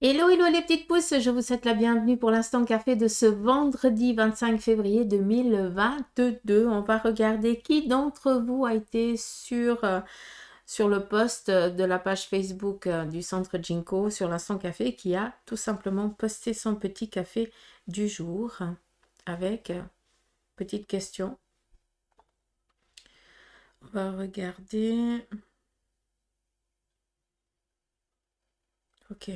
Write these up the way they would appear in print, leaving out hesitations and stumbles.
Hello, hello les petites pousses, je vous souhaite la bienvenue pour l'instant café de ce vendredi 25 février 2022. On va regarder qui d'entre vous a été sur le post de la page Facebook du centre Jinko sur l'instant café qui a tout simplement posté son petit café du jour avec petite question. On va regarder. Ok.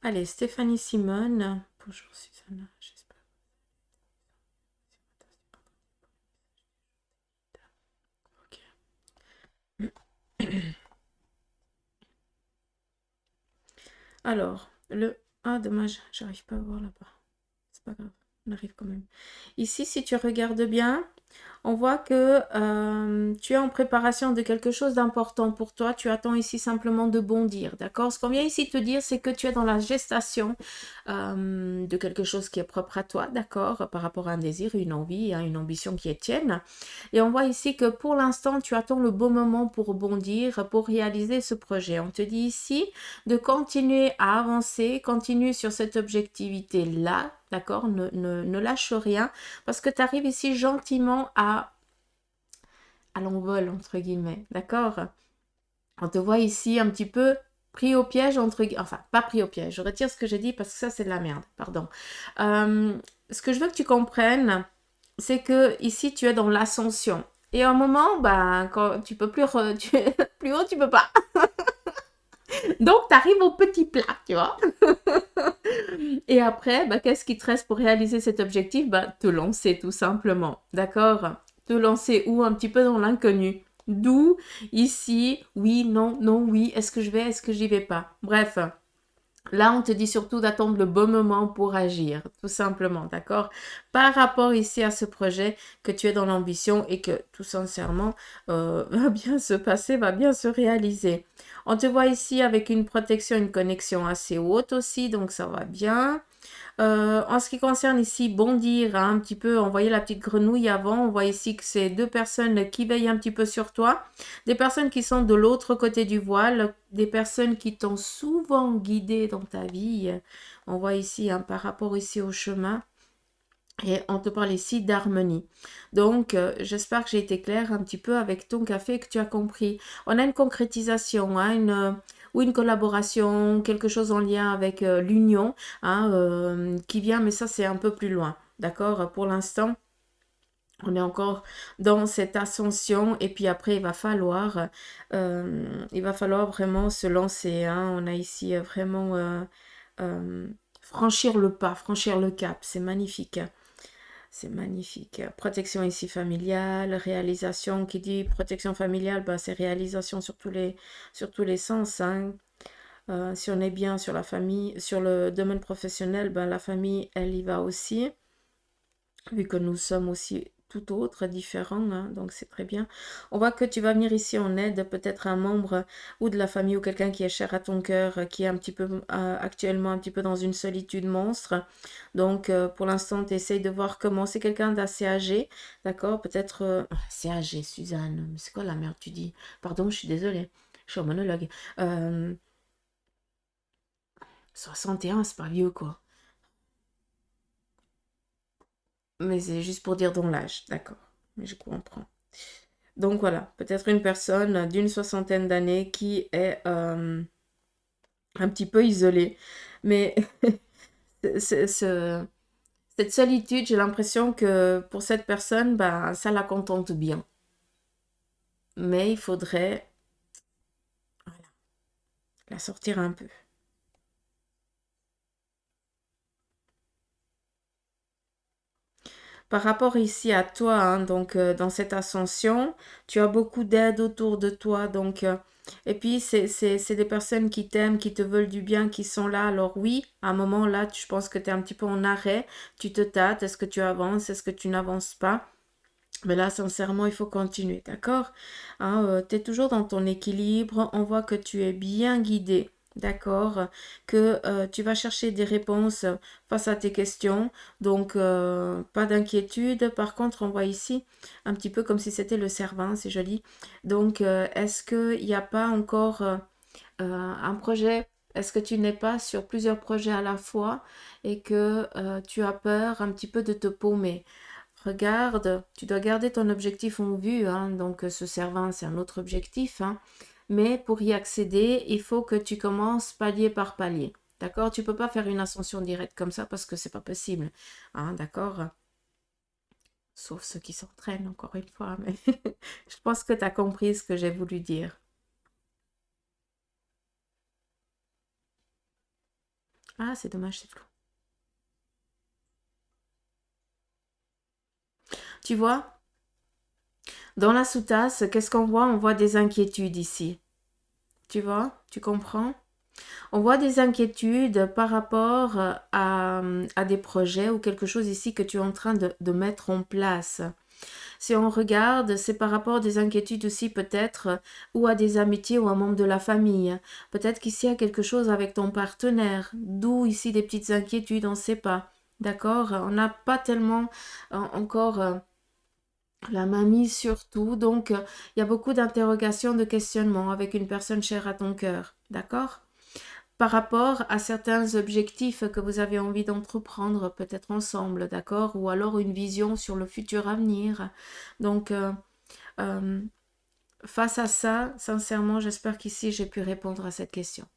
Allez, Stéphanie Simone. Bonjour Susanna, j'espère. Ok. Alors, le... Ah, dommage, j'arrive pas à voir là-bas. C'est pas grave, on arrive quand même. Ici, si tu regardes bien, on voit que tu es en préparation de quelque chose d'important pour toi. Tu attends ici simplement de bondir, d'accord? Ce qu'on vient ici te dire, c'est que tu es dans la gestation de quelque chose qui est propre à toi, d'accord? Par rapport à un désir, une envie, hein, une ambition qui est tienne. Et on voit ici que pour l'instant, tu attends le bon moment pour bondir, pour réaliser ce projet. On te dit ici de continuer à avancer, continue sur cette objectivité-là, d'accord? Ne lâche rien, parce que tu arrives ici gentiment à l'envol, entre guillemets, d'accord? On te voit ici un petit peu pris au piège, entre guillemets, enfin, pas pris au piège, je retire ce que j'ai dit parce que ça, c'est de la merde, pardon. Ce que je veux que tu comprennes, c'est que ici, tu es dans l'ascension. Et à un moment, bah, quand tu peux plus, plus haut, tu peux pas. Donc, tu arrives au petit plat, tu vois. Et après, bah, qu'est-ce qui te reste pour réaliser cet objectif? Bah, te lancer tout simplement. D'accord? Te lancer où? Un petit peu dans l'inconnu. D'où, ici, oui, non, non, oui, est-ce que je vais, est-ce que j'y vais pas? Bref, là, on te dit surtout d'attendre le bon moment pour agir, tout simplement, d'accord? Par rapport ici à ce projet que tu es dans l'ambition et que, tout sincèrement, va bien se passer, va bien se réaliser. On te voit ici avec une protection, une connexion assez haute aussi, donc ça va bien. En ce qui concerne ici bondir, hein, un petit peu, on voyait la petite grenouille avant, on voit ici que c'est deux personnes qui veillent un petit peu sur toi, des personnes qui sont de l'autre côté du voile, des personnes qui t'ont souvent guidé dans ta vie. On voit ici, hein, par rapport ici au chemin. Et on te parle ici d'harmonie. Donc, j'espère que j'ai été claire un petit peu avec ton café et que tu as compris. On a une concrétisation, hein, ou une collaboration, quelque chose en lien avec l'union, hein, qui vient, mais ça, c'est un peu plus loin. D'accord? Pour l'instant, on est encore dans cette ascension et puis après, il va falloir vraiment se lancer, hein. On a ici vraiment euh, franchir le pas, franchir le cap. C'est magnifique. C'est magnifique. Protection ici familiale, réalisation. Qui dit protection familiale, bah, c'est réalisation sur tous les sens, hein. Si on est bien sur la famille, sur le domaine professionnel, ben, la famille, elle y va aussi, vu que nous sommes aussi tout autres, différents, hein, donc c'est très bien. On voit que tu vas venir ici en aide, peut-être un membre ou de la famille ou quelqu'un qui est cher à ton cœur, qui est un petit peu actuellement un petit peu dans une solitude monstre. Donc pour l'instant, tu essayes de voir comment c'est quelqu'un d'assez âgé, d'accord? Peut-être assez âgé, Suzanne. Mais c'est quoi la merde tu dis? Pardon, je suis désolée. Je suis en monologue. Euh, 61, c'est pas vieux quoi. Mais c'est juste pour dire dans l'âge, d'accord. Mais je comprends. Donc voilà, peut-être une personne d'une soixantaine d'années qui est un petit peu isolée. Mais cette solitude, j'ai l'impression que pour cette personne, bah, ça la contente bien. Mais il faudrait, voilà, la sortir un peu. Par rapport ici à toi, hein, donc dans cette ascension, tu as beaucoup d'aide autour de toi. Donc, et puis, c'est des personnes qui t'aiment, qui te veulent du bien, qui sont là. Alors oui, à un moment là, je pense que tu es un petit peu en arrêt. Tu te tâtes. Est-ce que tu avances? Est-ce que tu n'avances pas? Mais là, sincèrement, il faut continuer, d'accord? Hein, tu es toujours dans ton équilibre. On voit que tu es bien guidé, d'accord? Que tu vas chercher des réponses face à tes questions. Donc, pas d'inquiétude. Par contre, on voit ici un petit peu comme si c'était le Cervin, c'est joli. Donc, est-ce qu'il n'y a pas encore un projet Est-ce que tu n'es pas sur plusieurs projets à la fois et que tu as peur un petit peu de te paumer? Regarde, tu dois garder ton objectif en vue, hein, donc ce servant, c'est un autre objectif, hein, mais pour y accéder, il faut que tu commences palier par palier. D'accord? Tu peux pas faire une ascension directe comme ça parce que c'est pas possible. Hein, d'accord? Sauf ceux qui s'entraînent, encore une fois, mais je pense que tu as compris ce que j'ai voulu dire. Ah, c'est dommage, c'est flou. Tu vois, dans la sous-tasse, qu'est-ce qu'on voit? On voit des inquiétudes ici. Tu vois? Tu comprends? On voit des inquiétudes par rapport à des projets ou quelque chose ici que tu es en train de mettre en place. Si on regarde, c'est par rapport à des inquiétudes aussi peut-être ou à des amitiés ou à un membre de la famille. Peut-être qu'ici il y a quelque chose avec ton partenaire, d'où ici des petites inquiétudes, on ne sait pas. D'accord? On n'a pas tellement encore la main mise sur tout, donc il y a beaucoup d'interrogations, de questionnements avec une personne chère à ton cœur. D'accord? Par rapport à certains objectifs que vous avez envie d'entreprendre, peut-être ensemble, d'accord? Ou alors une vision sur le futur avenir. Donc, euh, face à ça, sincèrement, j'espère qu'ici j'ai pu répondre à cette question.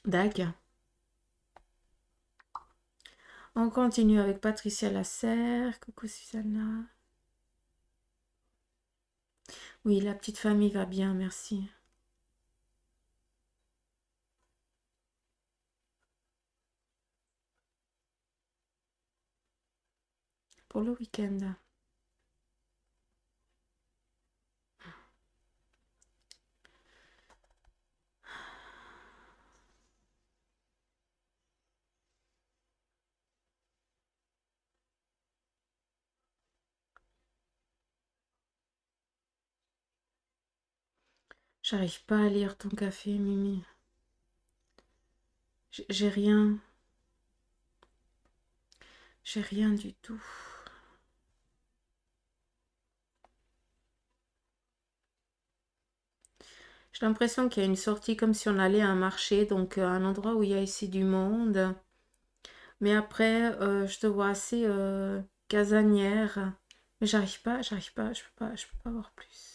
D'accord. On continue avec Patricia Lasserre. Coucou Susanna. Oui, la petite famille va bien, merci. Pour le week-end. J'arrive pas à lire ton café, Mimi. J'ai rien. J'ai rien du tout. J'ai l'impression qu'il y a une sortie comme si on allait à un marché, donc un endroit où il y a ici du monde. Mais après, je te vois assez casanière. Mais je peux pas voir plus.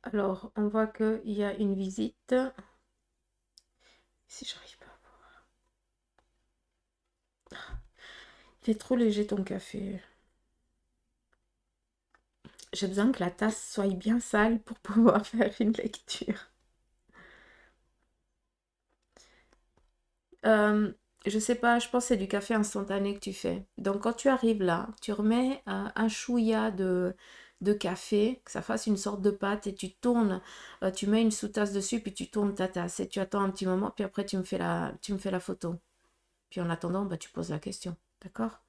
Alors, on voit qu'il y a une visite. Si j'arrive pas. Il est trop léger ton café. J'ai besoin que la tasse soit bien sale pour pouvoir faire une lecture. Euh, je sais pas, je pense que c'est du café instantané que tu fais. Donc quand tu arrives là, tu remets un chouïa de café, que ça fasse une sorte de pâte et tu tournes, tu mets une sous-tasse dessus, puis tu tournes ta tasse et tu attends un petit moment, puis après tu me fais la photo. Puis en attendant, bah, tu poses la question. D'accord?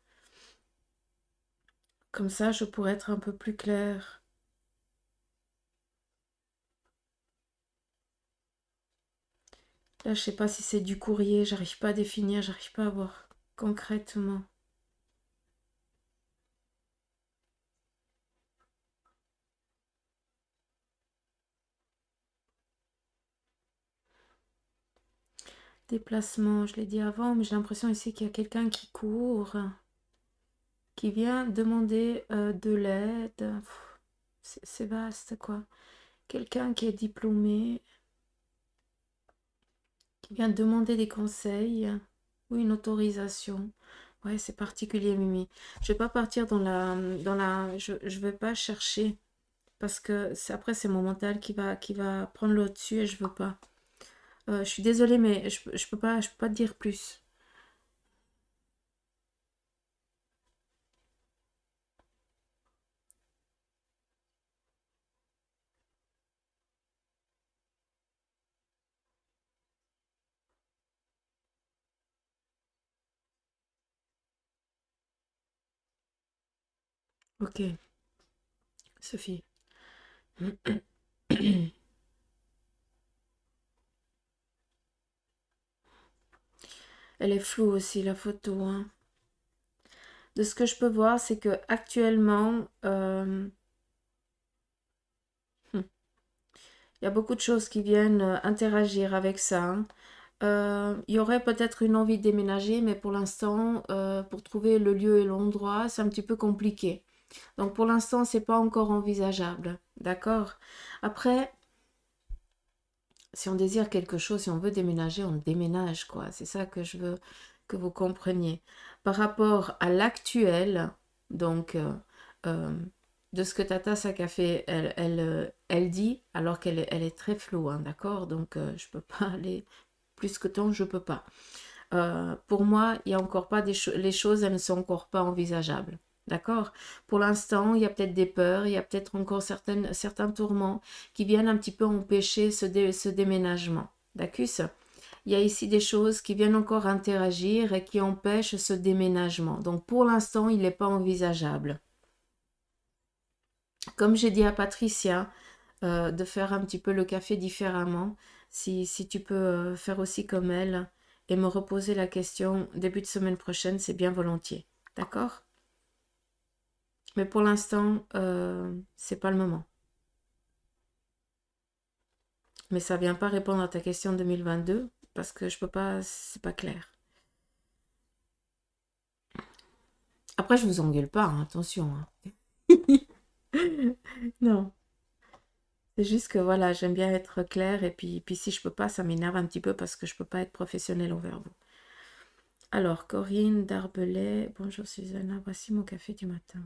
Comme ça, je pourrais être un peu plus claire. Là, je sais pas si c'est du courrier, j'arrive pas à définir, j'arrive pas à voir concrètement. Déplacement, je l'ai dit avant, mais j'ai l'impression ici qu'il y a quelqu'un qui court, qui vient demander de l'aide. C'est vaste, quoi. Quelqu'un qui est diplômé, qui vient demander des conseils ou une autorisation. Ouais, c'est particulier, Mimi. Je vais pas partir je vais pas chercher parce que après c'est mon mental qui va prendre le dessus et je veux pas. Je suis désolée, mais je peux pas te dire plus. Ok, Sophie. Elle est floue aussi, la photo, hein. De ce que je peux voir, c'est que actuellement, il y a beaucoup de choses qui viennent interagir avec ça, hein. Il y aurait peut-être une envie de déménager, mais pour l'instant, pour trouver le lieu et l'endroit, c'est un petit peu compliqué. Donc pour l'instant, c'est pas encore envisageable. D'accord? Après, si on désire quelque chose, si on veut déménager, on déménage, quoi. C'est ça que je veux que vous compreniez. Par rapport à l'actuel, donc euh, de ce que Tata Sakafe, elle dit, alors elle est très floue, hein, d'accord? Donc je peux pas aller plus que tant, je peux pas. Pour moi, il y a encore pas les choses, elles ne sont encore pas envisageables. D'accord? Pour l'instant, il y a peut-être des peurs, il y a peut-être encore certains tourments qui viennent un petit peu empêcher ce déménagement. D'accord? Il y a ici des choses qui viennent encore interagir et qui empêchent ce déménagement. Donc pour l'instant, il n'est pas envisageable. Comme j'ai dit à Patricia, de faire un petit peu le café différemment, si tu peux faire aussi comme elle et me reposer la question début de semaine prochaine, c'est bien volontiers. D'accord? Mais pour l'instant, c'est pas le moment. Mais ça vient pas répondre à ta question 2022 parce que je peux pas, c'est pas clair. Après, je vous engueule pas, hein, attention, hein. Non, c'est juste que voilà, j'aime bien être claire et puis si je peux pas, ça m'énerve un petit peu parce que je peux pas être professionnelle envers vous. Alors, Corinne Darbelay, bonjour Susanna, voici mon café du matin.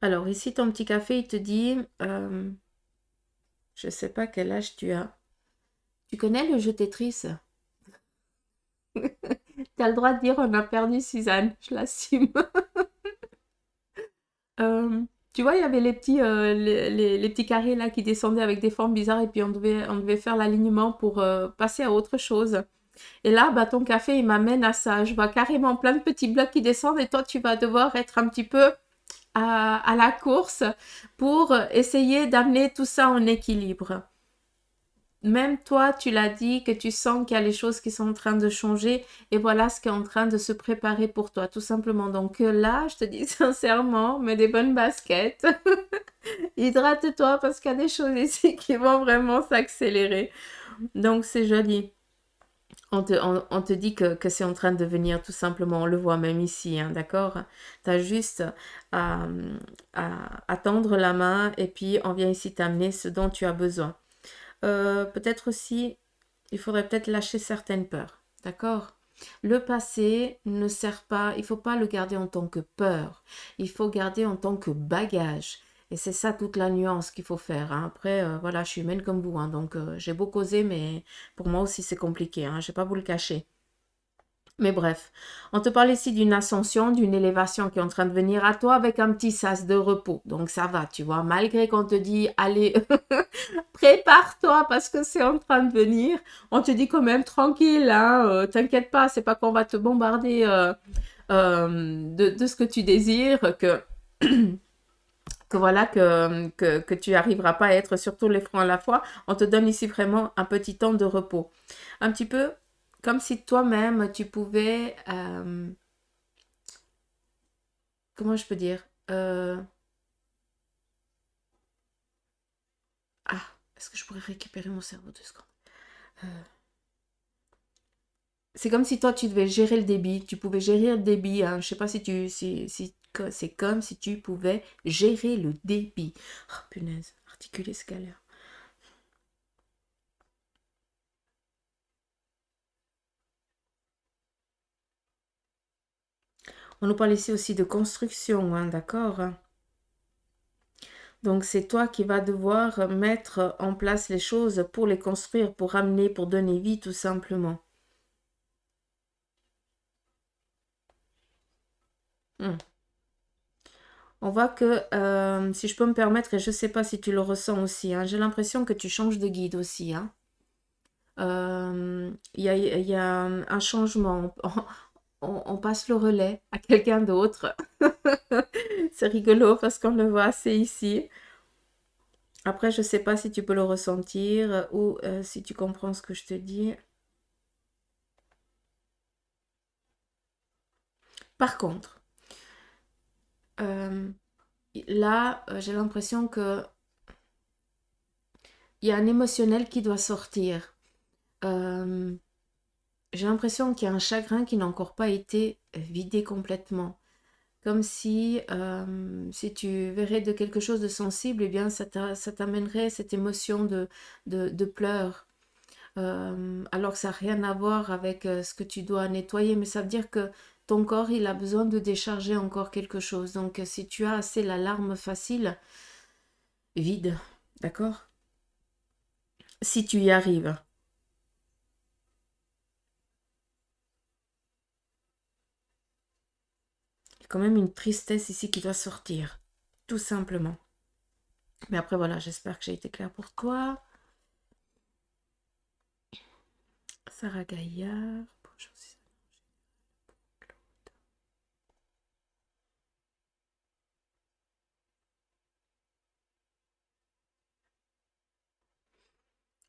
Alors, ici, ton petit café, il te dit, je sais pas quel âge tu as. Tu connais le jeu Tetris? Tu as le droit de dire on a perdu Suzanne, je l'assume. Euh, Tu vois, il y avait les petits carrés là qui descendaient avec des formes bizarres et puis on devait faire l'alignement pour passer à autre chose. Et là, bah, ton café, il m'amène à ça. Je vois carrément plein de petits blocs qui descendent et toi, tu vas devoir être un petit peu à la course pour essayer d'amener tout ça en équilibre. Même toi, tu l'as dit que tu sens qu'il y a les choses qui sont en train de changer et voilà ce qui est en train de se préparer pour toi, tout simplement. Donc là, je te dis sincèrement, mets des bonnes baskets, hydrate-toi parce qu'il y a des choses ici qui vont vraiment s'accélérer. Donc c'est joli. On te dit que c'est en train de venir tout simplement, on le voit même ici, hein, d'accord? Tu as juste à, à tendre la main et puis on vient ici t'amener ce dont tu as besoin. Peut-être aussi, il faudrait peut-être lâcher certaines peurs, d'accord? Le passé ne sert pas, il faut pas le garder en tant que peur, il faut garder en tant que bagage. Et c'est ça toute la nuance qu'il faut faire, hein. Après, voilà, je suis humaine comme vous, hein, donc j'ai beau causer, mais pour moi aussi c'est compliqué, hein, je vais pas vous le cacher. Mais bref, on te parle ici d'une ascension, d'une élévation qui est en train de venir à toi avec un petit sas de repos. Donc ça va, tu vois, malgré qu'on te dit, allez, prépare-toi parce que c'est en train de venir, on te dit quand même tranquille, hein, t'inquiète pas, c'est pas qu'on va te bombarder de ce que tu désires, que voilà, que tu n'arriveras pas à être sur tous les fronts à la fois. On te donne ici vraiment un petit temps de repos. Un petit peu comme si toi-même, tu pouvais, comment je peux dire, ah, est-ce que je pourrais récupérer mon cerveau 2 secondes? Euh, c'est comme si toi, tu devais gérer le débit. Tu pouvais gérer le débit, hein. Je sais pas si c'est comme si tu pouvais gérer le débit. Oh, punaise, articuler ce galère. On nous parle ici aussi de construction, hein, d'accord? Donc c'est toi qui vas devoir mettre en place les choses pour les construire, pour amener, pour donner vie tout simplement. Hmm. On voit que, si je peux me permettre, et je ne sais pas si tu le ressens aussi, hein, j'ai l'impression que tu changes de guide aussi. Hein. Il y a un changement. On passe le relais à quelqu'un d'autre. C'est rigolo parce qu'on le voit assez ici. Après, je ne sais pas si tu peux le ressentir ou si tu comprends ce que je te dis. Par contre, euh, là, j'ai l'impression que il y a un émotionnel qui doit sortir. Euh, j'ai l'impression qu'il y a un chagrin qui n'a encore pas été vidé complètement. Comme si tu verrais de quelque chose de sensible, eh bien, ça t'amènerait cette émotion de pleurs. Alors que ça n'a rien à voir avec ce que tu dois nettoyer, mais ça veut dire que ton corps, il a besoin de décharger encore quelque chose. Donc, si tu as assez la larme facile, vide, d'accord? Si tu y arrives. Il y a quand même une tristesse ici qui doit sortir, tout simplement. Mais après, voilà, j'espère que j'ai été claire pour toi. Sarah Gaillard. Bonjour.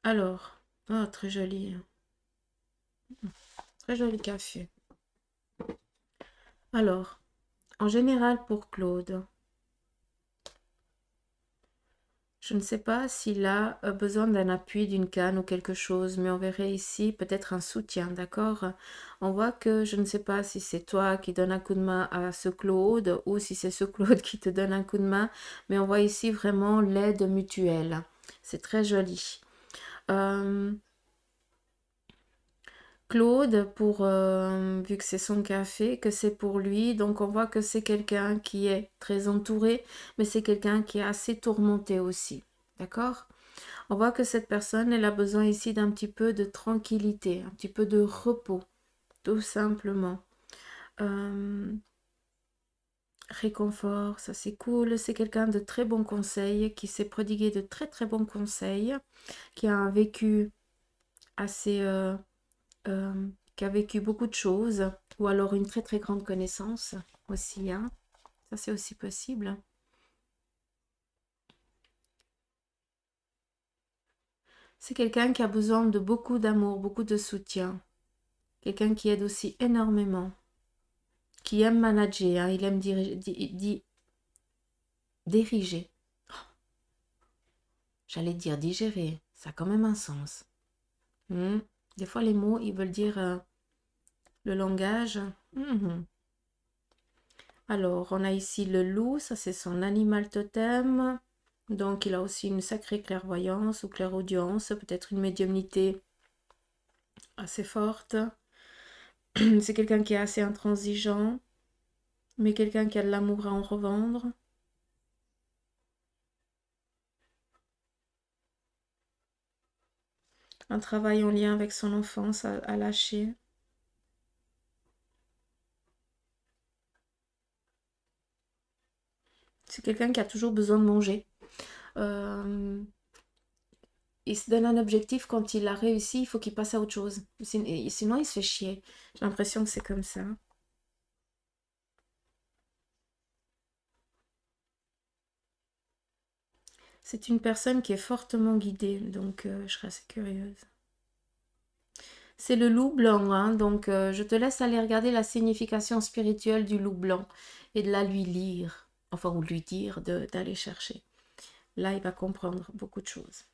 Alors, oh, très joli. Très joli café. Alors, en général pour Claude, je ne sais pas s'il a besoin d'un appui, d'une canne ou quelque chose, mais on verrait ici peut-être un soutien, d'accord? On voit que je ne sais pas si c'est toi qui donne un coup de main à ce Claude ou si c'est ce Claude qui te donne un coup de main, mais on voit ici vraiment l'aide mutuelle. C'est très joli. Euh, Claude, vu que c'est son café, que c'est pour lui, donc on voit que c'est quelqu'un qui est très entouré, mais c'est quelqu'un qui est assez tourmenté aussi. D'accord? On voit que cette personne, elle a besoin ici d'un petit peu de tranquillité, un petit peu de repos, tout simplement. Euh, réconfort, ça c'est cool. C'est quelqu'un de très bons conseils, qui s'est prodigué de très très bons conseils, qui a un vécu assez... euh, qui a vécu beaucoup de choses, ou alors une très très grande connaissance aussi, hein. Ça c'est aussi possible. C'est quelqu'un qui a besoin de beaucoup d'amour, beaucoup de soutien. Quelqu'un qui aide aussi énormément, qui aime manager, hein. Il aime diriger. J'allais dire digérer, ça a quand même un sens. Hmm. Des fois les mots, ils veulent dire le langage. Mhm. Alors, on a ici le loup, ça c'est son animal totem. Donc, il a aussi une sacrée clairvoyance ou clairaudience, peut-être une médiumnité assez forte. C'est quelqu'un qui est assez intransigeant, mais quelqu'un qui a de l'amour à en revendre. Un travail en lien avec son enfance à lâcher. C'est quelqu'un qui a toujours besoin de manger. Euh, il se donne un objectif, quand il a réussi, il faut qu'il passe à autre chose. Sinon, il se fait chier. J'ai l'impression que c'est comme ça. C'est une personne qui est fortement guidée, donc je serais assez curieuse. C'est le loup blanc, hein, donc je te laisse aller regarder la signification spirituelle du loup blanc et de la lui lire, enfin ou lui dire d'aller chercher. Là, il va comprendre beaucoup de choses.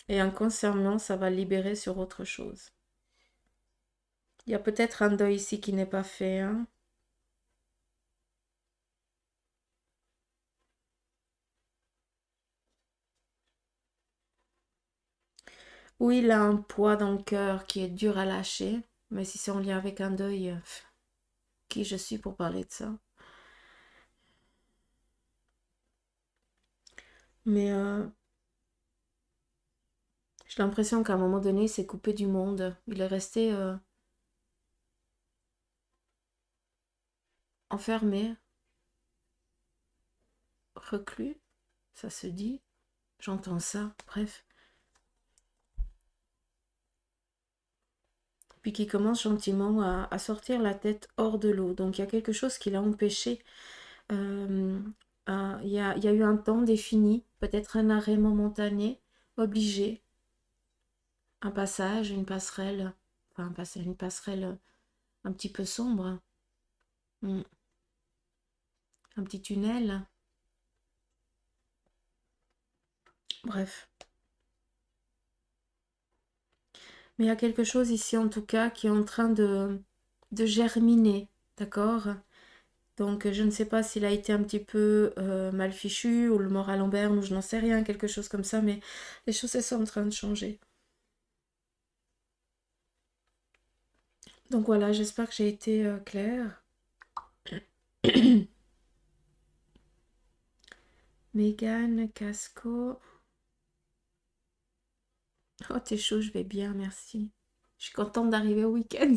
Et inconsciemment, ça va le libérer sur autre chose. Il y a peut-être un deuil ici qui n'est pas fait, hein. Ou il a un poids dans le cœur qui est dur à lâcher, mais si c'est en lien avec un deuil, qui je suis pour parler de ça? Mais j'ai l'impression qu'à un moment donné, il s'est coupé du monde. Il est resté enfermé, reclus, ça se dit, j'entends ça, bref. Puis qui commence gentiment à sortir la tête hors de l'eau. Donc il y a quelque chose qui l'a empêché. Il y a eu un temps défini, peut-être un arrêt momentané, obligé, un passage, une passerelle, enfin un passage, une passerelle un petit peu sombre, un petit tunnel, bref. Mais il y a quelque chose ici en tout cas qui est en train de germiner, d'accord? Donc je ne sais pas s'il a été un petit peu mal fichu ou le moral en berne ou je n'en sais rien, quelque chose comme ça, mais les choses elles sont en train de changer. Donc voilà, j'espère que j'ai été claire. Mégane, Casco. Oh, t'es chaud, je vais bien, merci. Je suis contente d'arriver au week-end.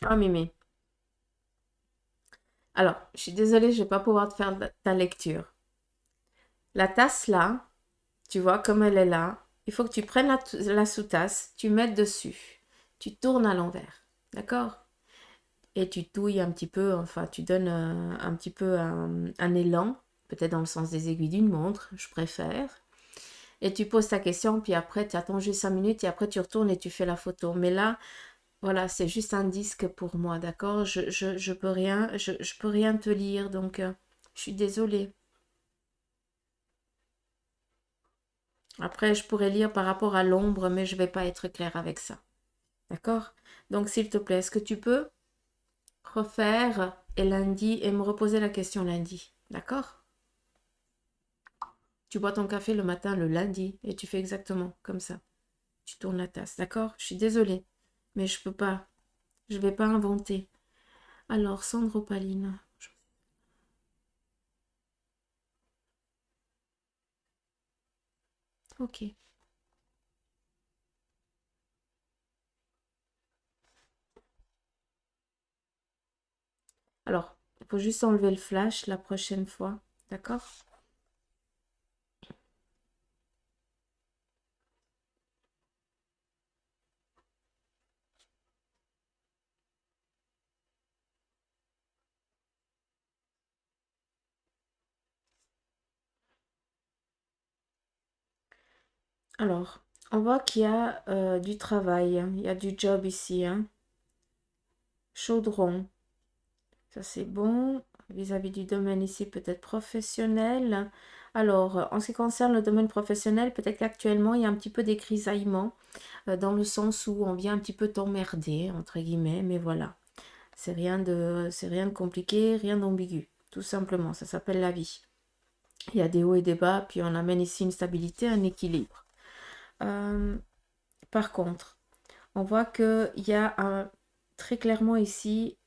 Oh, Mimi. Alors, je suis désolée, je ne vais pas pouvoir te faire ta lecture. La tasse là, tu vois, comme elle est là, il faut que tu prennes la sous-tasse, tu mettes dessus, tu tournes à l'envers, d'accord? Et tu touilles un petit peu, enfin, tu donnes un petit peu un élan, peut-être dans le sens des aiguilles d'une montre, je préfère. Et tu poses ta question, puis après, tu attends juste 5 minutes et après, tu retournes et tu fais la photo. Mais là, voilà, c'est juste un disque pour moi, d'accord? Je peux rien, je peux rien te lire, donc je suis désolée. Après, je pourrais lire par rapport à l'ombre, mais je vais pas être claire avec ça. D'accord? Donc, s'il te plaît, est-ce que tu peux refaire et lundi et me reposer la question lundi? D'accord? Tu bois ton café le matin, le lundi, et tu fais exactement comme ça. Tu tournes la tasse, d'accord? Je suis désolée, mais je peux pas. Je vais pas inventer. Alors, Sandro Paline. Ok. Alors, il faut juste enlever le flash la prochaine fois. D'accord? Alors, on voit qu'il y a du travail. Il y a du job ici, hein. Chaudron. Ça, c'est bon. Vis-à-vis du domaine ici, peut-être professionnel. Alors, en ce qui concerne le domaine professionnel, peut-être qu'actuellement, il y a un petit peu des grisaillements, dans le sens où on vient un petit peu t'emmerder, entre guillemets, mais voilà. C'est rien de compliqué, rien d'ambigu. Tout simplement, ça s'appelle la vie. Il y a des hauts et des bas, puis on amène ici une stabilité, un équilibre. Euh, Par contre, on voit qu'il y a très clairement ici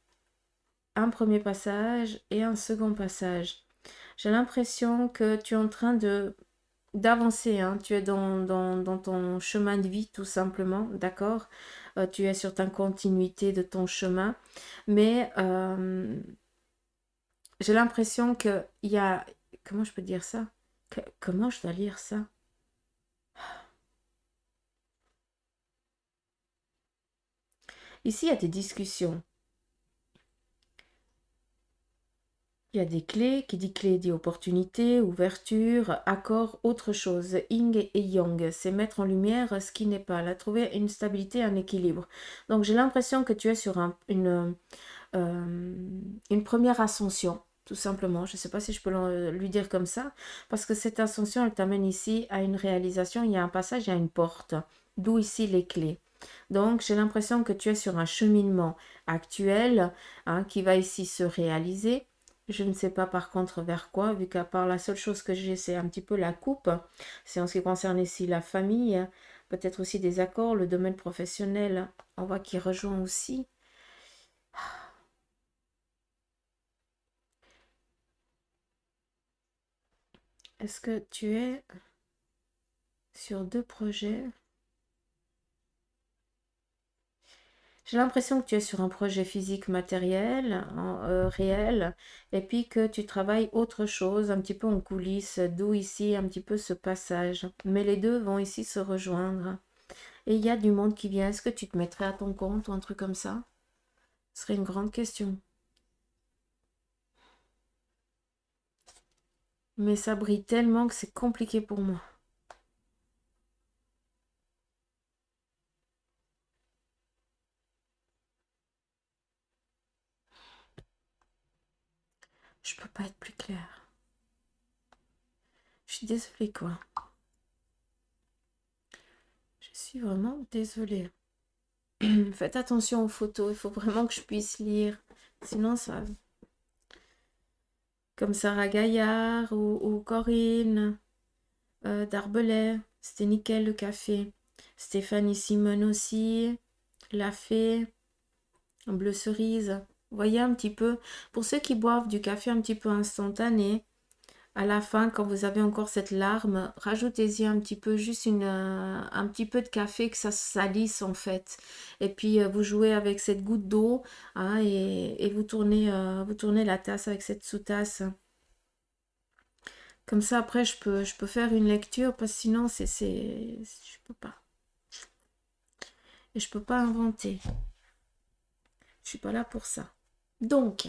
un premier passage et un second passage. J'ai l'impression que tu es en train d'avancer, hein. Tu es dans ton chemin de vie tout simplement, d'accord? Tu es sur ta continuité de ton chemin, mais j'ai l'impression qu'il y a... Comment je peux dire ça? Comment je dois lire ça? Ici, il y a des discussions. Il y a des clés, qui dit clé dit opportunité, ouverture, accord, autre chose. Yin et yang, c'est mettre en lumière ce qui n'est pas, là, trouver une stabilité, un équilibre. Donc j'ai l'impression que tu es sur une première ascension, tout simplement. Je ne sais pas si je peux lui dire comme ça, parce que cette ascension, elle t'amène ici à une réalisation, il y a un passage, il y a une porte, d'où ici les clés. Donc j'ai l'impression que tu es sur un cheminement actuel, hein, qui va ici se réaliser. Je ne sais pas par contre vers quoi, vu qu'à part la seule chose que j'ai, c'est un petit peu la coupe. C'est en ce qui concerne ici la famille, peut-être aussi des accords, le domaine professionnel, on voit qu'il rejoint aussi. Est-ce que tu es sur 2 projets? J'ai l'impression que tu es sur un projet physique matériel, réel, et puis que tu travailles autre chose, un petit peu en coulisses, d'où ici un petit peu ce passage. Mais les deux vont ici se rejoindre. Et il y a du monde qui vient. Est-ce que tu te mettrais à ton compte ou un truc comme ça? Ce serait une grande question. Mais ça brille tellement que c'est compliqué pour moi. Je peux pas être plus claire. Je suis désolée, quoi. Je suis vraiment désolée. Faites attention aux photos. Il faut vraiment que je puisse lire. Sinon, ça... Comme Sarah Gaillard ou Corinne Darbelay. C'était nickel, le café. Stéphanie Simone aussi. La Fée. Bleu cerise. Vous voyez un petit peu. Pour ceux qui boivent du café un petit peu instantané, à la fin, quand vous avez encore cette larme, rajoutez-y un petit peu, juste un petit peu de café, que ça salisse en fait. Et puis vous jouez avec cette goutte d'eau, hein, et vous tournez la tasse avec cette sous-tasse. Comme ça, après, je peux faire une lecture, parce que sinon, je peux pas. Et je peux pas inventer. Je suis pas là pour ça. Donc,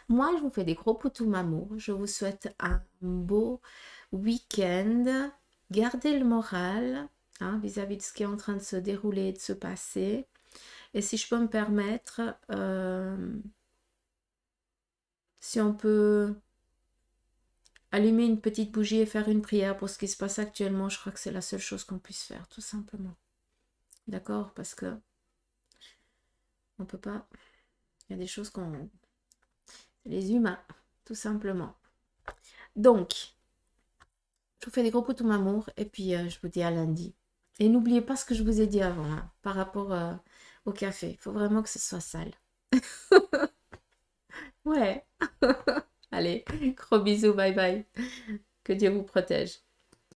moi, je vous fais des gros poutous mamours. Je vous souhaite un beau week-end. Gardez le moral, hein, vis-à-vis de ce qui est en train de se dérouler et de se passer. Et si je peux me permettre, si on peut allumer une petite bougie et faire une prière pour ce qui se passe actuellement, je crois que c'est la seule chose qu'on puisse faire, tout simplement. D'accord? Parce que on peut pas. Il y a des choses qu'on... Les humains, tout simplement. Donc, je vous fais des gros poutous mamour et puis je vous dis à lundi. Et n'oubliez pas ce que je vous ai dit avant, hein, par rapport au café. Il faut vraiment que ce soit sale. Ouais. Allez, gros bisous, bye bye. Que Dieu vous protège.